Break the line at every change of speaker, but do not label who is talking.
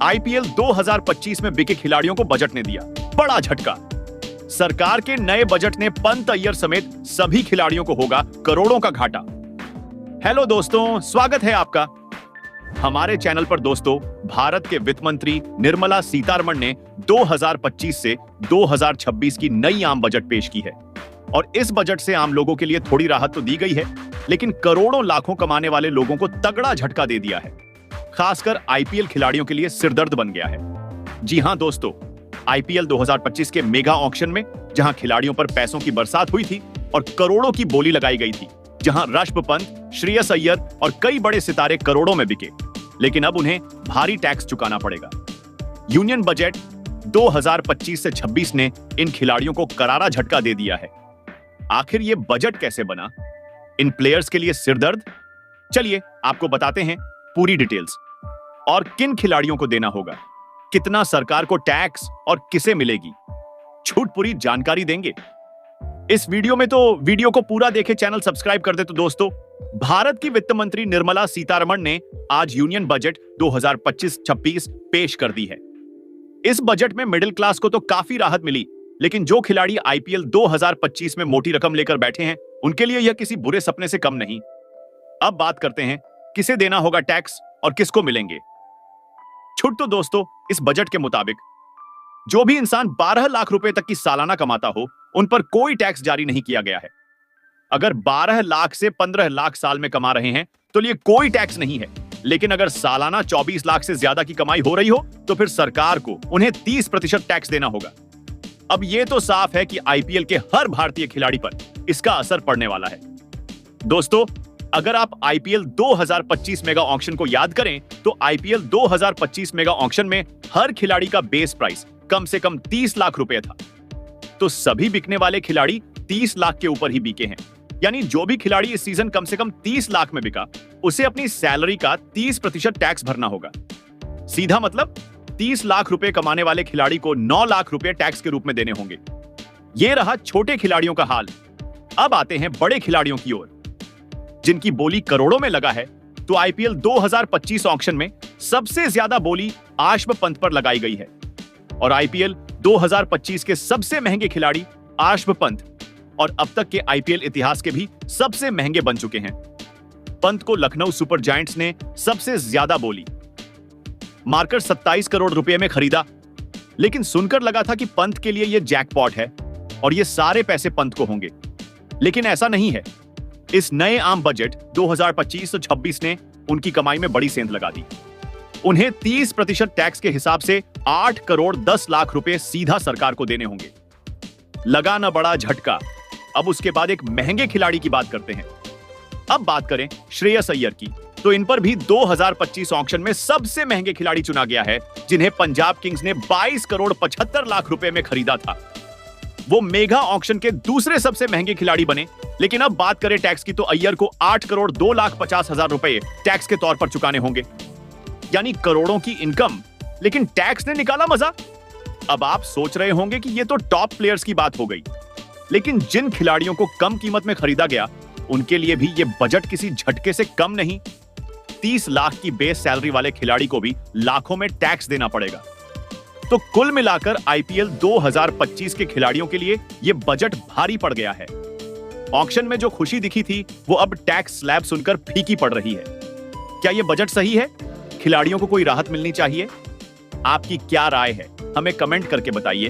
IPL 2025 में बिके खिलाड़ियों को बजट ने दिया बड़ा झटका। सरकार के नए बजट ने पंत, अय्यर समेत सभी खिलाड़ियों को होगा करोड़ों का घाटा। हेलो दोस्तों, स्वागत है आपका हमारे चैनल पर। दोस्तों, भारत के वित्त मंत्री निर्मला सीतारमण ने 2025 से 2026 की नई आम बजट पेश की है और इस बजट से आम लोगों के लिए थोड़ी राहत तो दी गई है, लेकिन करोड़ों लाखों कमाने वाले लोगों को तगड़ा झटका दे दिया है। खासकर आईपीएल खिलाड़ियों के लिए सिरदर्द बन गया है। जी हां दोस्तों, आईपीएल 2025 के मेगा ऑक्शन में जहां खिलाड़ियों पर पैसों की बरसात हुई थी और करोड़ों की बोली लगाई गई थी, जहां ऋषभ पंत, श्रेयस अय्यर और कई बड़े सितारे करोड़ों में बिके, लेकिन अब उन्हें भारी टैक्स चुकाना पड़ेगा। यूनियन बजट 2025 से 26 ने इन खिलाड़ियों को करारा झटका दे दिया है। आखिर ये बजट कैसे बना, इन प्लेयर्स के लिए सिरदर्द? चलिए आपको बताते हैं पूरी डिटेल्स और किन खिलाड़ियों को देना होगा, कितना सरकार को टैक्स और किसे मिलेगी, छूट पूरी जानकारी देंगे इस वीडियो में। तो वीडियो को पूरा देखे, चैनल सब्सक्राइब कर दे। तो दोस्तों, भारत की वित्त मंत्री निर्मला सीतारमण ने आज यूनियन बजट 2025-26 पेश कर दी है। इस बजट में मिडिल क्लास को तो काफी राहत मिली, लेकिन जो खिलाड़ी आईपीएल 2025 में मोटी रकम लेकर बैठे हैं, उनके लिए यह किसी बुरे सपने से कम नहीं। अब बात करते हैं किसे देना होगा टैक्स और किसको मिलेंगे छूट। तो दोस्तों, इस बजट के मुताबिक जो भी इंसान 12 लाख रुपए तक की सालाना कमाता हो, उन पर कोई टैक्स जारी नहीं किया गया है। अगर 12 लाख से 15 लाख साल में कमा रहे हैं तो लिए कोई टैक्स नहीं है, लेकिन अगर सालाना 24 लाख से ज्यादा की कमाई हो रही हो तो फिर सरकार को उन्हें 30% टैक्स देना होगा। अब यह तो साफ है कि आईपीएल के हर भारतीय खिलाड़ी पर इसका असर पड़ने वाला है। दोस्तों, अगर आप आईपीएल 2025 मेगा ऑक्शन को याद करें तो आईपीएल 2025 मेगा ऑक्शन में हर खिलाड़ी का बेस प्राइस कम से कम 30 लाख रुपए था। तो सभी बिकने वाले खिलाड़ी 30 लाख के ऊपर ही बिके हैं, यानी जो भी खिलाड़ी इस सीजन कम से कम 30 लाख में बिका, उसे अपनी सैलरी का 30% टैक्स भरना होगा। सीधा मतलब 30 लाख रुपए कमाने वाले खिलाड़ी को 9 लाख रुपए टैक्स के रूप में देने होंगे। यह रहा छोटे खिलाड़ियों का हाल। अब आते हैं बड़े खिलाड़ियों की ओर, जिनकी बोली करोड़ों में लगा है। तो आईपीएल 2025 ऑक्शन में सबसे ज्यादा बोली ऋषभ पंत पर लगाई गई है और आईपीएल 2025 के सबसे महंगे खिलाड़ी ऋषभ पंत और अब तक के आईपीएल इतिहास के भी सबसे महंगे बन चुके हैं। पंत को लखनऊ सुपर जायंट्स ने सबसे ज्यादा बोली मार्कर 27 करोड़ रुपए में खरीदा, लेकिन सुनकर लगा था कि पंत के लिए यह जैकपॉट है और ये सारे पैसे पंत को होंगे, लेकिन ऐसा नहीं है। इस नए आम बजट 2025-26 ने उनकी कमाई में बड़ी सेंध लगा दी। उन्हें 30% टैक्स के हिसाब से 8 करोड़ 10 लाख रुपए सीधा सरकार को देने होंगे। लगा ना बड़ा झटका। अब उसके बाद एक महंगे खिलाड़ी की बात करते हैं। अब बात करें श्रेयस अय्यर की, तो इन पर भी 2025 ऑक्शन में सबसे महंगे खिलाड़ी चुना गया है, जिन्हें पंजाब किंग्स ने 22 करोड़ 75 लाख रुपए में खरीदा था। वो मेगा ऑक्शन के दूसरे सबसे महंगे खिलाड़ी बने। लेकिन अब बात करें टैक्स की, तो अय्यर को 8 करोड़ 2 लाख 50 हजार रुपए टैक्स के तौर पर चुकाने होंगे, यानी करोड़ों की इनकम, लेकिन टैक्स ने निकाला मजा। अब आप सोच रहे होंगे कि ये तो टॉप प्लेयर्स की बात हो गई, लेकिन जिन खिलाड़ियों को कम कीमत में खरीदा गया, उनके लिए भी ये बजट किसी झटके से कम नहीं। 30 लाख की बेस सैलरी वाले खिलाड़ी को भी लाखों में टैक्स देना पड़ेगा। तो कुल मिलाकर आईपीएल 2025 के खिलाड़ियों के लिए यह बजट भारी पड़ गया है। ऑक्शन में जो खुशी दिखी थी, वो अब टैक्स स्लैब सुनकर फीकी पड़ रही है। क्या यह बजट सही है? खिलाड़ियों को कोई राहत मिलनी चाहिए? आपकी क्या राय है? हमें कमेंट करके बताइए।